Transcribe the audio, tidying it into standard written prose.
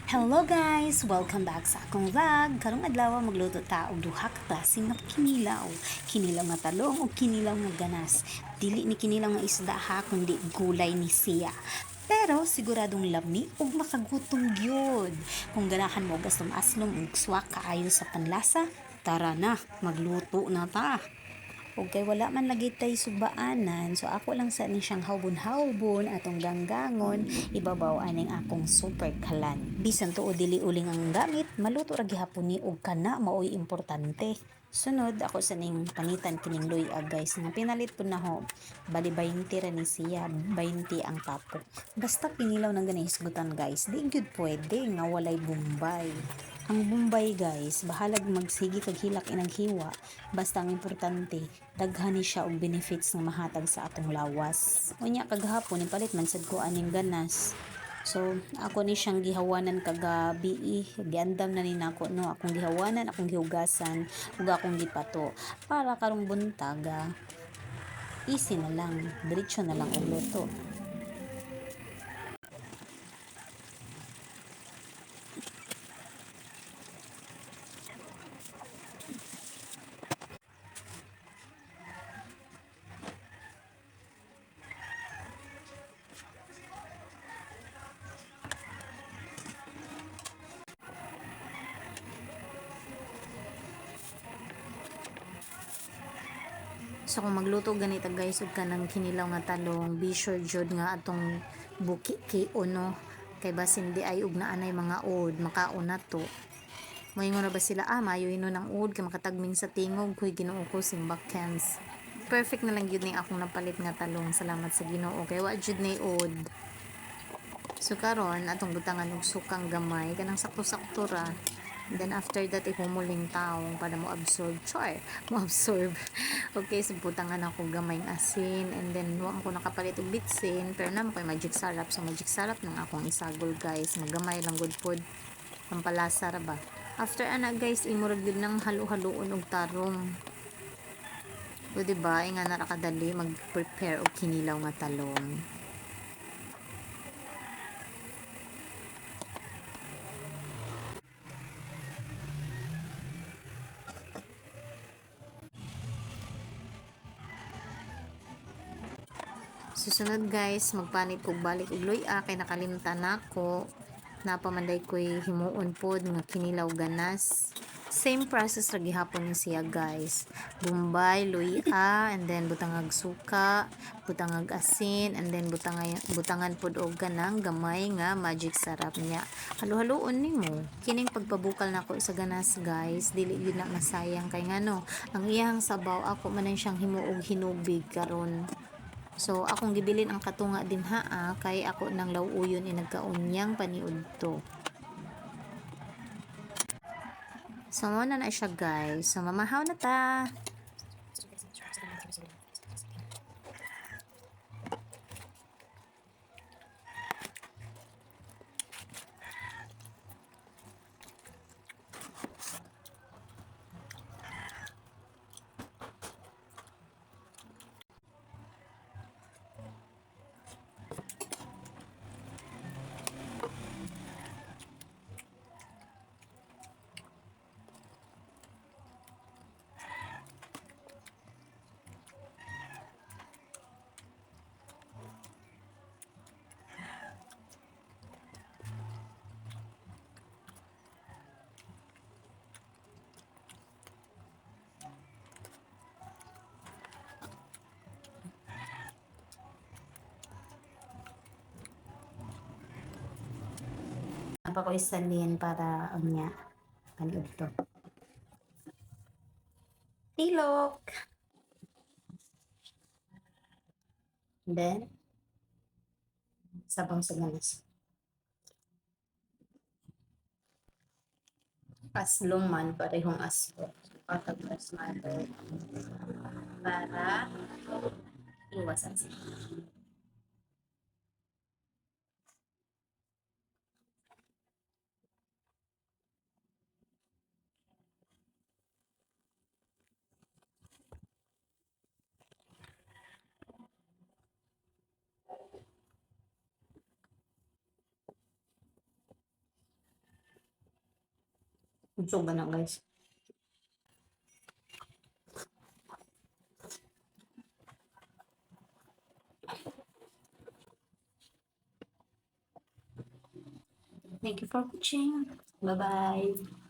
Hello guys! Welcome back sa akong vlog. Karong adlaw magluto ta og duha ka klase nga kinilaw. Kinilaw nga talong ug kinilaw nga ganas. Dili ni kinilaw nga isda ha kundi gulay ni siya. Pero siguradong lami ug makagutom gyud. Kung ganahan mo gastom aslong ug swak kaayo sa panlasa, tara na, magluto na ta. O kay wala man lagi tay subaanan, so ako lang sa ni siyang hawbon-hawbon atong ganggangon, ibabaw aning akong super kalan. Bisan tuo dili uling ang gamit, maluto ra gihapon ni og kana maoy importante. Sunod ako sa ning panitan kining luya guys nga pinalit po na ho. Bali 20 ra ni siya, 20 ang tapo. Basta pinilaw ng ganay hisgutan guys, di gyud pwede nga walay bumbay. Ang Bombay guys, bahalag magsigi kag hilak inaghiwa, basta ang importante, daghan ni siya og benefits nga mahatag sa atong lawas. Unya kagahapon palit man sad ko aning ganas. So, ako ni siyang gihawanan kagabi, giandam na ni nako no, akong gihawanan, akong gihugasan, ug akong gipato. Para karong buntag, easy na lang, diretso na lang og luto. So kung magluto ganito guys ug kanang kinilaw nga talong, be sure jud nga atong buki kay uno kay basin di ay ug naanay mga od makaon na to. Moingon na ba sila mayo ino ng od kay makatagming sa tingog kuy Ginoo ko simbak cans. Perfect na lang gyud ni akong napalit nga talong, salamat sa Ginoo kay wa jud ni od. So karon atong butangan og sukang gamay kanang sakto-sakto ra. And then after that ihumuling taong para mo absorb mo absorb. Okay, so butangan ako gamay ng asin and then wa ko nakapalit og bitsin pero na ko magic sarap, so magic sarap nang akong isagol guys, magamay lang good food pampalasa ra ba. After ana guys imurag gyud nang halo-haloon og tarong. So diba nga na kadali mag-prepare og kinilaw nga talong. Susunod guys, magpanit kog balik og luya kay nakalimutan nako. Napamanday ko'y himuon pod nga kinilaw ganas. Same process ra gihapon ni siya guys. Bombay, luya, and then butangag suka, butangag asin, and then butangan pod og ganang gamay nga magic sarap niya. Halo-haloon nimo. Kining pagpabukal nako sa ganas guys, dili gyud na masayang kay ngano. Ang iyang sabaw ako man siyang himuog hinubig karon. So, akong gibilin ang katunga din kay ako nang lawuyon nagkaunyang paniudto. So, muna na siya guys. So, mamahaw na ta. Apa ko isalin para niya paniudto. Tilok. Then, sabang sa ganas. Aslong man, parehong aslo. Pataglas mother. Para iwasan sila. Gusto ba na guys? Thank you for watching. Bye-bye.